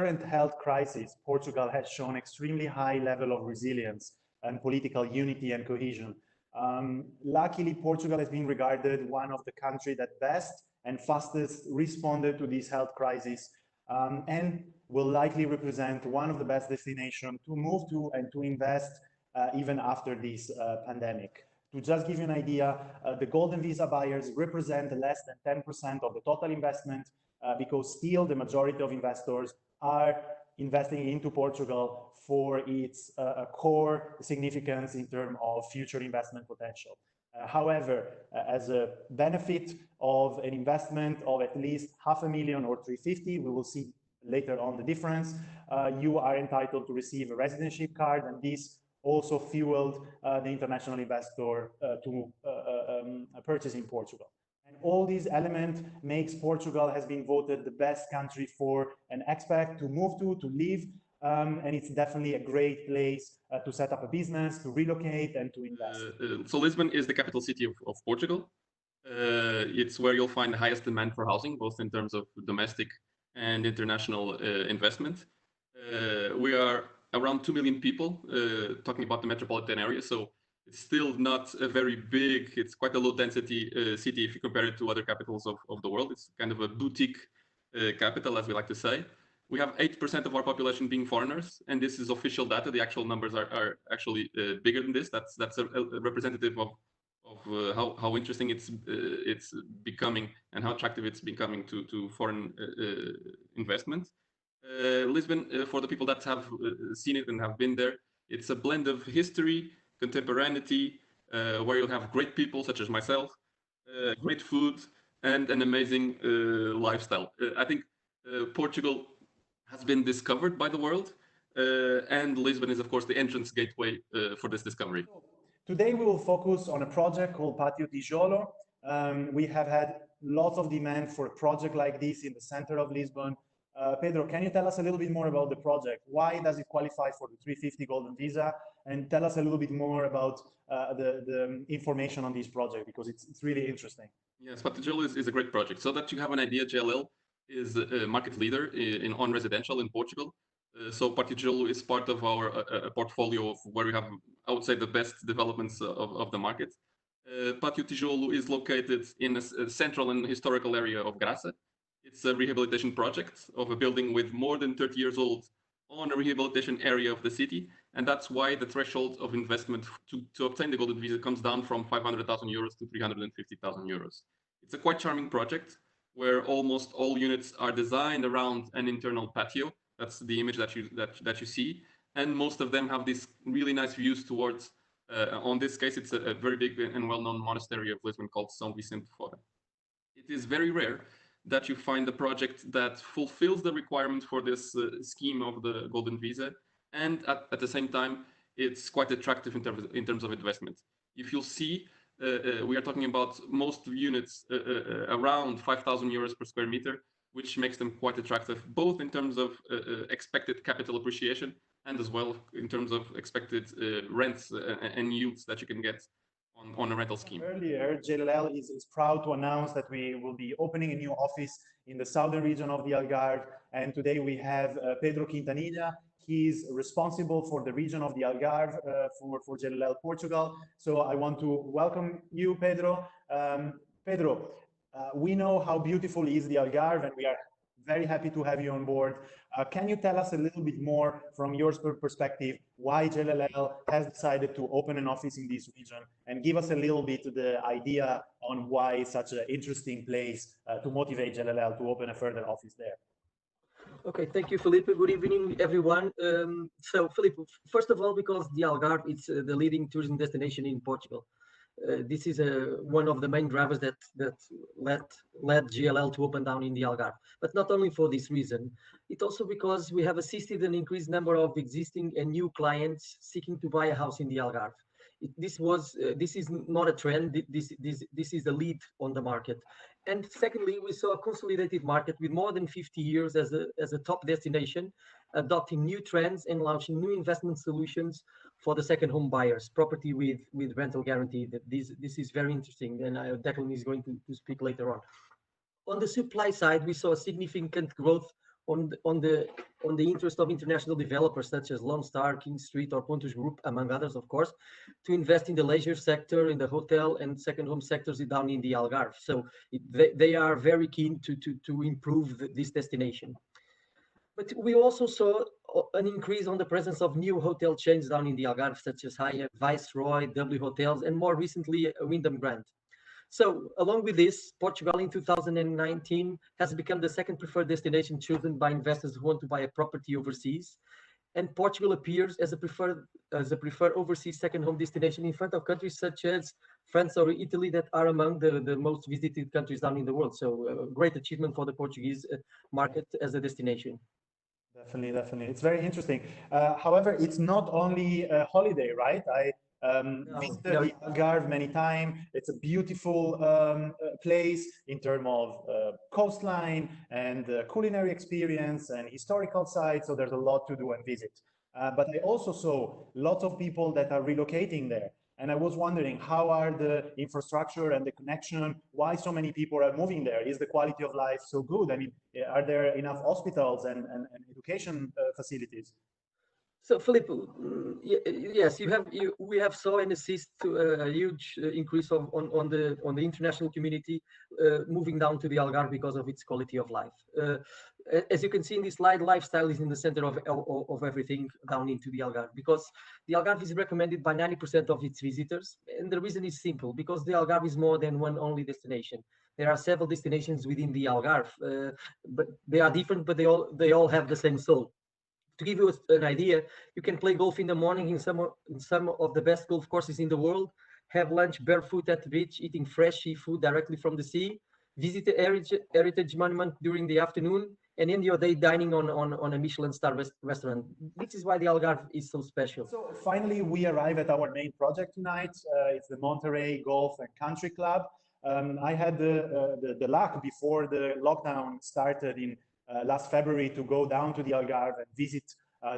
current health crisis, Portugal has shown extremely high level of resilience and political unity and cohesion. Luckily, Portugal has been regarded one of the countries that best and fastest responded to this health crisis, and will likely represent one of the best destinations to move to and to invest even after this pandemic. To just give you an idea, the Golden Visa buyers represent less than 10% of the total investment, because still the majority of investors are investing into Portugal for its core significance in terms of future investment potential. However, as a benefit of an investment of at least 500,000 or 350, we will see later on the difference, you are entitled to receive a residency card, and this also fueled the international investor to purchase in Portugal. And all these elements makes Portugal has been voted the best country for an expat to move to live, and it's definitely a great place to set up a business, to relocate, and to invest. So Lisbon is the capital city of Portugal. It's where you'll find the highest demand for housing, both in terms of domestic and international investment. We are around 2 million people, talking about the metropolitan area. So it's still not a very big, it's quite a low density city if you compare it to other capitals of the world. It's kind of a boutique capital, as we like to say. We have 8% of our population being foreigners, and this is official data. The actual numbers are actually bigger than this. That's a representative of how interesting it's becoming and how attractive it's becoming to foreign investment. Lisbon, for the people that have seen it and have been there, it's a blend of history, contemporaneity, where you'll have great people such as myself, great food, and an amazing lifestyle. I think Portugal has been discovered by the world, and Lisbon is, of course, the entrance gateway for this discovery. Today, we will focus on a project called Patio Tijolo. We have had lots of demand for a project like this in the center of Lisbon. Pedro, can you tell us a little bit more about the project? Why does it qualify for the 350 Golden Visa? And tell us a little bit more about the information on this project, because it's really interesting. Yes, Patio Tijolo is a great project. So that you have an idea, JLL is a market leader on residential in Portugal. So Patio Tijolo is part of our portfolio of where we have, I would say, the best developments of the market. Patio Tijolo is located in a central and historical area of Graça. It's a rehabilitation project of a building with more than 30 years old on a rehabilitation area of the city. And that's why the threshold of investment to obtain the Golden Visa comes down from 500,000 euros to 350,000 euros. It's a quite charming project where almost all units are designed around an internal patio. That's the image that you see. And most of them have these really nice views towards, on this case, it's a very big and well-known monastery of Lisbon called São Vicente Fora. It is very rare that you find a project that fulfills the requirement for this scheme of the Golden Visa, and at the same time, it's quite attractive in terms of investment. If you'll see, we are talking about most units around 5,000 euros per square meter, which makes them quite attractive, both in terms of expected capital appreciation and as well in terms of expected rents and yields that you can get on a rental scheme. Earlier, JLL is proud to announce that we will be opening a new office in the southern region of the Algarve. And today we have Pedro Quintanilla. He's responsible for the region of the Algarve for JLL Portugal. So I want to welcome you, Pedro. Pedro, we know how beautiful is the Algarve, and we are very happy to have you on board. Can you tell us a little bit more from your perspective why JLL has decided to open an office in this region, and give us a little bit the idea on why it's such an interesting place to motivate JLL to open a further office there? Okay, thank you, Felipe. Good evening, everyone. So, Felipe, first of all, because the Algarve is the leading tourism destination in Portugal. This is one of the main drivers that led JLL to open down in the Algarve. But not only for this reason, it's also because we have assisted an increased number of existing and new clients seeking to buy a house in the Algarve. This is not a trend. This is a lead on the market. And secondly, we saw a consolidated market with more than 50 years as a top destination, adopting new trends and launching new investment solutions for the second home buyers, property with rental guarantee. This is very interesting, and Declan is going to speak later on. On the supply side, we saw a significant growth on the interest of international developers such as Lone Star, King Street, or Pontus Group, among others, of course, to invest in the leisure sector, in the hotel and second home sectors down in the Algarve. So they are very keen to improve this destination. But we also saw an increase on the presence of new hotel chains down in the Algarve, such as Hyatt, Viceroy, W Hotels, and more recently, Wyndham Grand. So along with this, Portugal in 2019 has become the second preferred destination chosen by investors who want to buy a property overseas. And Portugal appears as a preferred overseas second home destination in front of countries such as France or Italy that are among the most visited countries down in the world. So a great achievement for the Portuguese market as a destination. Definitely. It's very interesting. However, it's not only a holiday, right? I visited the Algarve many times. It's a beautiful place in terms of coastline and culinary experience and historical sites. So there's a lot to do and visit. But I also saw lots of people that are relocating there. And I was wondering, how are the infrastructure and the connection? Why so many people are moving there? Is the quality of life so good? I mean, are there enough hospitals and education facilities? So, Felipe, yes, we have saw and assist to a huge increase on the international community moving down to the Algarve because of its quality of life. As you can see in this slide, lifestyle is in the center of everything down into the Algarve, because the Algarve is recommended by 90% of its visitors. And the reason is simple, because the Algarve is more than one only destination. There are several destinations within the Algarve, but they are different, but they all have the same soul. To give you an idea, you can play golf in the morning in some of the best golf courses in the world, have lunch barefoot at the beach, eating fresh seafood directly from the sea, visit the heritage monument during the afternoon, and end your day dining on a Michelin star restaurant. This is why the Algarve is so special. So finally, we arrive at our main project tonight. It's the Monterey Golf and Country Club. I had the luck before the lockdown started in last February to go down to the Algarve and visit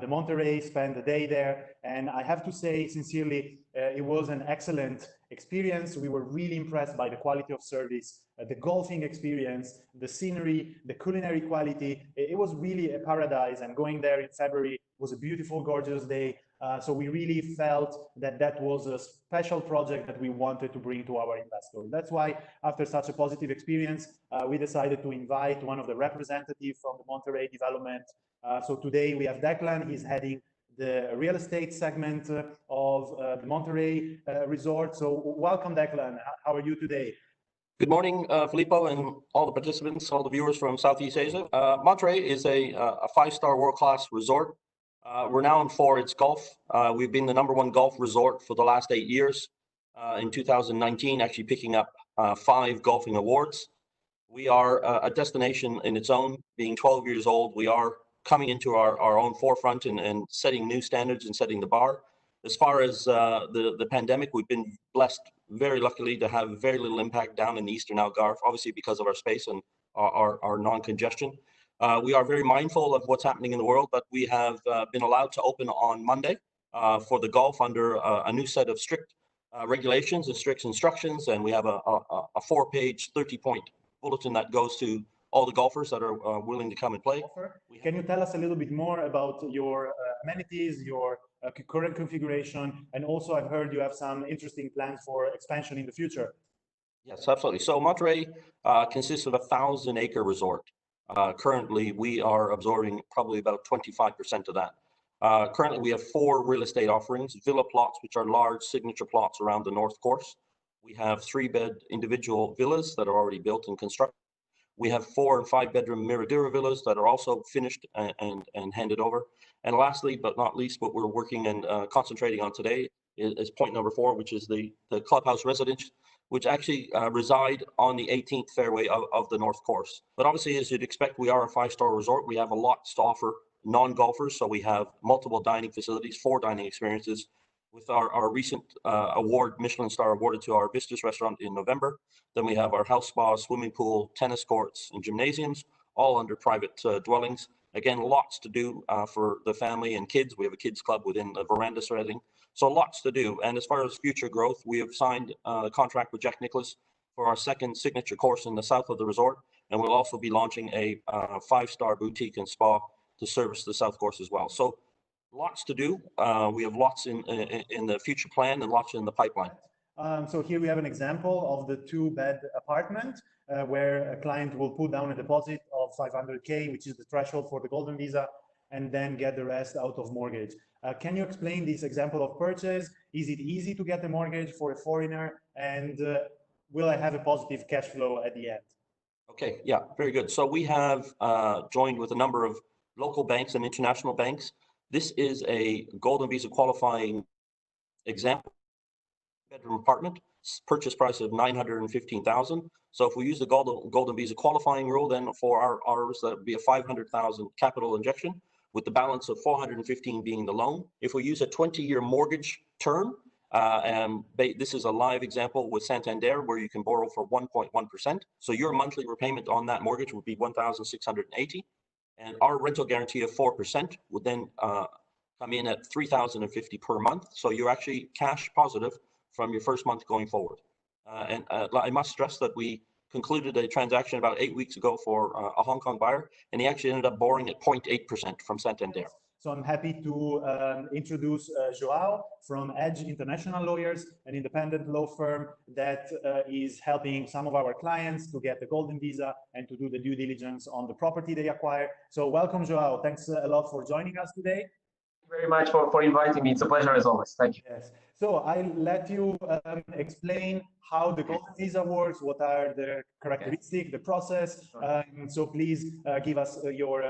the Monterey, spend the day there. And I have to say, sincerely, it was an excellent experience. We were really impressed by the quality of service, the golfing experience, the scenery, the culinary quality. It was really a paradise. And going there in February was a beautiful, gorgeous day. So we really felt that that was a special project that we wanted to bring to our investors. That's why, after such a positive experience, we decided to invite one of the representatives from the Monterey development. So today we have Declan. He's heading the real estate segment of the Monterey Resort. So welcome, Declan. How are you today? Good morning, Filippo, and all the participants, all the viewers from Southeast Asia. Monterey is a five-star world-class resort. Renowned for its golf. We've been the #1 golf resort for the last 8 years. In 2019, actually picking up 5 golfing awards. We are a destination in its own. Being 12 years old, we are coming into our own forefront and setting new standards and setting the bar. As far as the pandemic, we've been blessed very luckily to have very little impact down in the Eastern Algarve, obviously because of our space and our non-congestion. We are very mindful of what's happening in the world, but we have been allowed to open on Monday for the golf under a new set of strict regulations and strict instructions. And we have a 4-page, 30-point bulletin that goes to all the golfers that are willing to come and play. Can you tell us a little bit more about your amenities, your current configuration, and also I've heard you have some interesting plans for expansion in the future. Yes, absolutely. So Monterey consists of a 1,000-acre resort. Currently, we are absorbing probably about 25% of that. Currently, we have 4 real estate offerings: villa plots, which are large signature plots around the north course. We have 3-bed individual villas that are already built and constructed. We have 4- and 5-bedroom Miradura villas that are also finished and handed over. And lastly, but not least, what we're working and concentrating on today is point number 4, which is the Clubhouse Residence, which actually reside on the 18th fairway of the north course. But obviously, as you'd expect, we are a 5-star resort. We have a lot to offer non-golfers. So we have multiple dining facilities, 4 dining experiences, with our recent award, Michelin star awarded to our Vistas restaurant in November. Then we have our house spa, swimming pool, tennis courts, and gymnasiums, all under private dwellings. Again, lots to do for the family and kids. We have a kids club within the veranda setting. So lots to do. And as far as future growth, we have signed a contract with Jack Nicklaus for our 2nd signature course in the south of the resort. And we'll also be launching a 5-star boutique and spa to service the South Coast as well. So lots to do. We have lots in the future plan and lots in the pipeline. So here we have an example of the 2-bed apartment where a client will put down a deposit of 500K, which is the threshold for the Golden Visa, and then get the rest out of mortgage. Can you explain this example of purchase? Is it easy to get a mortgage for a foreigner? And will I have a positive cash flow at the end? Okay, yeah, very good. So we have joined with a number of local banks and international banks. This is a Golden Visa qualifying example. Bedroom apartment, purchase price of 915,000. So if we use the Golden Visa qualifying rule, then for ours, that would be a 500,000 capital injection, with the balance of 415 being the loan. If we use a 20-year mortgage term, this is a live example with Santander where you can borrow for 1.1%. So your monthly repayment on that mortgage would be 1,680, and our rental guarantee of 4% would then come in at 3,050 per month. So you're actually cash positive from your first month going forward. And I must stress that we concluded a transaction about 8 weeks ago for a Hong Kong buyer, and he actually ended up borrowing at 0.8% from Santander. So I'm happy to introduce Joao from Edge International Lawyers, an independent law firm that is helping some of our clients to get the Golden Visa and to do the due diligence on the property they acquire. So welcome, Joao. Thanks a lot for joining us today. Thank you very much for inviting me. It's a pleasure as always. Thank you. Yes. So I'll let you explain how the Golden Visa works, what are the characteristics, the process. So please give us your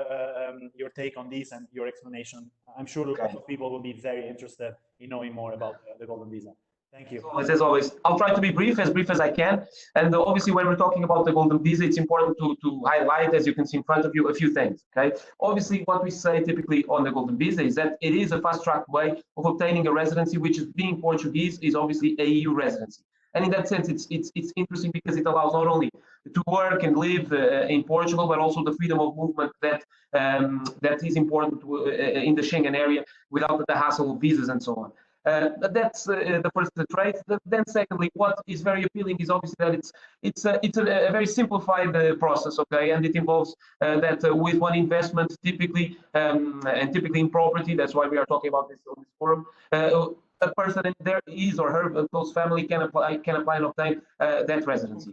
take on this and your explanation. I'm sure a lot of people will be very interested in knowing more about the Golden Visa. Thank you. As always, I'll try to be brief as I can. And obviously, when we're talking about the Golden Visa, it's important to highlight, as you can see in front of you, a few things. Okay. Obviously, what we say typically on the Golden Visa is that it is a fast-track way of obtaining a residency, which is being Portuguese, is obviously a EU residency. And in that sense, it's interesting because it allows not only to work and live in Portugal, but also the freedom of movement that is important in the Schengen area without the hassle of visas and so on. That's the first trait. Then secondly, what is very appealing is obviously that it's a very simplified process, okay, and it involves that with one investment typically and typically in property. That's why we are talking about this on this forum. A person in there, his or her close family can apply and obtain that residency.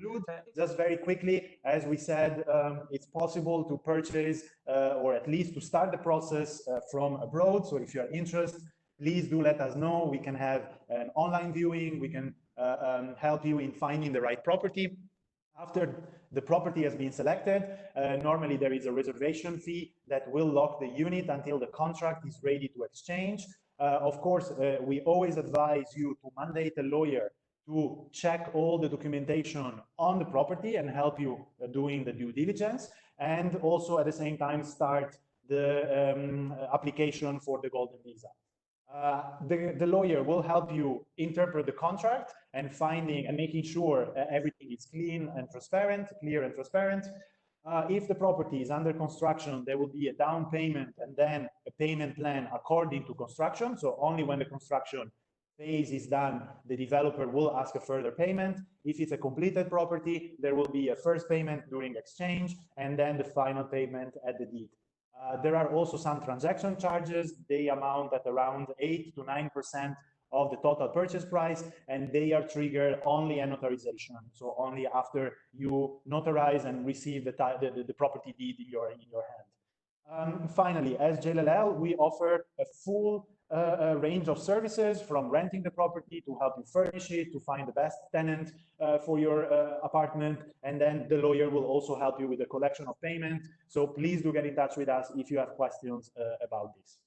Just very quickly, as we said, it's possible to purchase or at least to start the process from abroad. So if you are interested, please do let us know. We can have an online viewing. We can help you in finding the right property. After the property has been selected, normally there is a reservation fee that will lock the unit until the contract is ready to exchange. Of course, we always advise you to mandate a lawyer to check all the documentation on the property and help you doing the due diligence, and also at the same time start the application for the Golden Visa. The lawyer will help you interpret the contract and finding and making sure everything is clear and transparent. If the property is under construction, there will be a down payment and then a payment plan according to construction. So only when the construction phase is done, the developer will ask a further payment. If it's a completed property, there will be a first payment during exchange and then the final payment at the deed. There are also some transaction charges. They amount at around 8 to 9% of the total purchase price, and they are triggered only at notarization. So only after you notarize and receive the property deed in your hand. Finally, as JLL, we offer a full range of services, from renting the property to help you furnish it, to find the best tenant for your apartment, and then the lawyer will also help you with the collection of payment. So please do get in touch with us if you have questions about this.